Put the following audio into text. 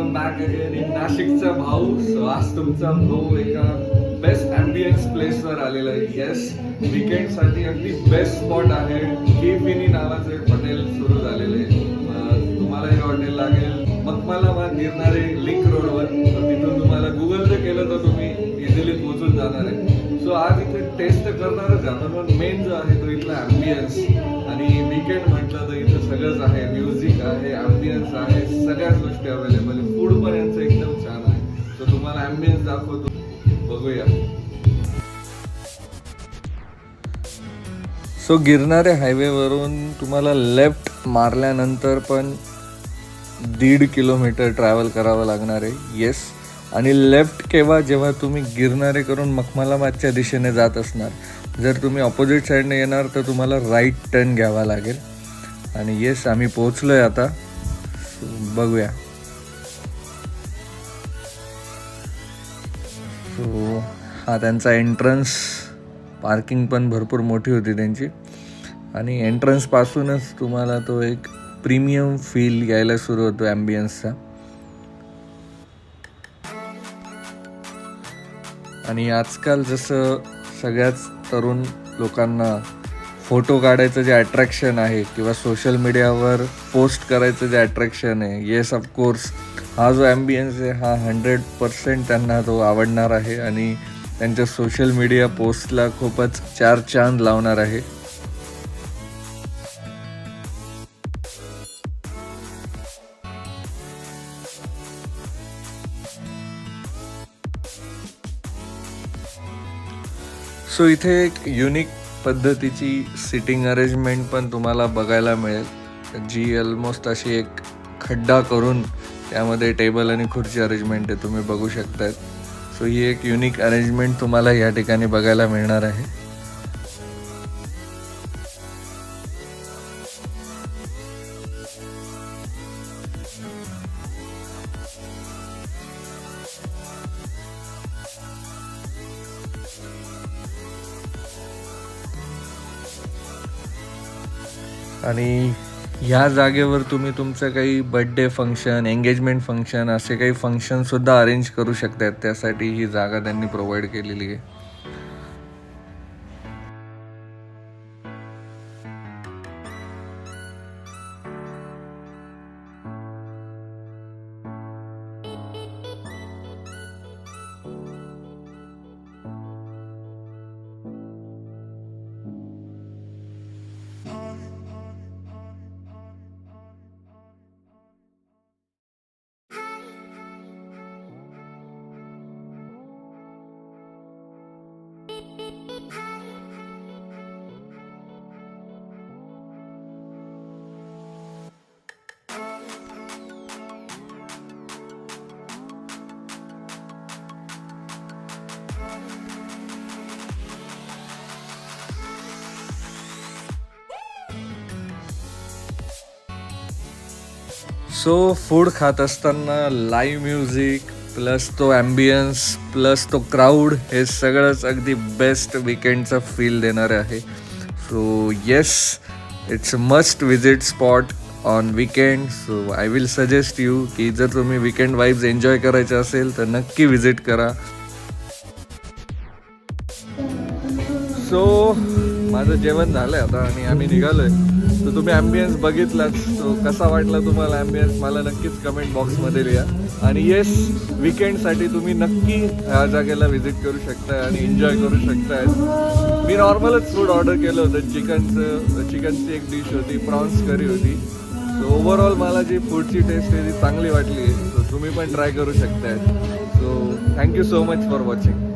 Welcome back again in नाशिकचा भाऊ. So आज तुमचा भाऊ एका बेस्ट ॲम्बियन्स प्लेसवर आलेला आहे. येस, वीकेंडसाठी अगदी बेस्ट स्पॉट आहे. केफिनी नावाचं एक हॉटेल सुरू झालेलं आहे. तुम्हाला हे हॉटेल लागेल मखमालाबाद गिरणारे लिंक रोडवर. तिथून तुम्हाला गुगल पे केलं तर तुम्ही इझिली पोहोचून जाणार आहे. सो आज इथे टेस्ट करणारच आपण, पण मेन जो आहे तो इथला ॲम्बियन्स. आणि वीकेंड म्हटलं तर इथं सगळंच आहे, म्युझिक आहे, ॲम्बियन्स आहे, सगळ्याच गोष्टी अवेलेबल आहे. फूड पण यांचं एकदम छान आहे. सो तुम्हाला ॲम्बियन्स दाखवतो, बघूया. सो गिरणारे हायवेवरून तुम्हाला लेफ्ट मारल्यानंतर पण 1.5 किलोमीटर ट्रॅव्हल करावं लागणार आहे. येस, आणि लेफ्ट केव्हा, जेव्हा तुम्ही गिरणारे करून मखमालाबादच्या दिशेने जात असणार. जर तुम्ही ऑपोजिट साईडने येणार तर तुम्हाला राईट टर्न घ्यावा लागेल. आणि येस, आम्ही पोहोचलो आहे आता. बघूया. सो हा त्यांचा एंट्रन्स. पार्किंग पण भरपूर मोठी होती त्यांची. आणि एंट्रन्सपासूनच तुम्हाला तो एक प्रीमियम फील यायला सुरू होतो ॲम्बियन्सचा. आणि आजकाल जसं सगळ्याच तरुण लोकांना फोटो काढायचं जे अट्रॅक्शन आहे किंवा सोशल मीडियावर पोस्ट करायचं जे अट्रॅक्शन आहे, येस ऑफकोर्स हा जो ॲम्बियन्स आहे हा 100% त्यांना तो आवडणार आहे आणि त्यांच्या सोशल मीडिया पोस्टला खूपच 4 चांद लावणार आहे. सो इथे एक युनिक पद्धतीची सिटिंग अरेंजमेंट पण तुम्हाला बघायला मिळेल, जी ऑलमोस्ट अशी एक खड्डा करून त्यामध्ये टेबल आणि खुर्ची अरेंजमेंट आहे, तुम्ही बघू शकतायत. सो ही एक युनिक अरेंजमेंट तुम्हाला या ठिकाणी बघायला मिळणार आहे. आणि ह्या जागेवर तुम्ही तुमचं काही बर्थडे फंक्शन, एंगेजमेंट फंक्शन असे काही फंक्शनसुद्धा अरेंज करू शकतात. त्यासाठी ही जागा त्यांनी प्रोव्हाइड केलेली आहे. सो फूड खात असताना लाईव्ह म्युझिक प्लस तो ॲम्बियन्स प्लस तो क्राऊड, हे सगळंच अगदी बेस्ट वीकेंडचा फील देणारे आहे. So yes, it's a must visit spot on weekend. So I will suggest you की जर तुम्ही वीकेंड वाईब्स एन्जॉय करायचे असेल तर नक्की विजिट करा. सो माझं जेवण झालं आता आणि आम्ही निघालो आहे. तर तुम्ही ॲम्बियन्स बघितलाच, तो कसा वाटला तुम्हाला ॲम्बियन्स मला नक्कीच कमेंट बॉक्समध्ये लिहा. आणि येस, वीकेंडसाठी तुम्ही नक्की ह्या जागेला व्हिजिट करू शकताय आणि एन्जॉय करू शकताय. मी नॉर्मलच फूड ऑर्डर केलं होतं. चिकनची एक डिश होती, प्रॉन्स करी होती. सो ओव्हरऑल मला जी फूडची टेस्ट आहे ती चांगली वाटली आहे. सो तुम्ही पण ट्राय करू शकताय. So thank you so much for watching.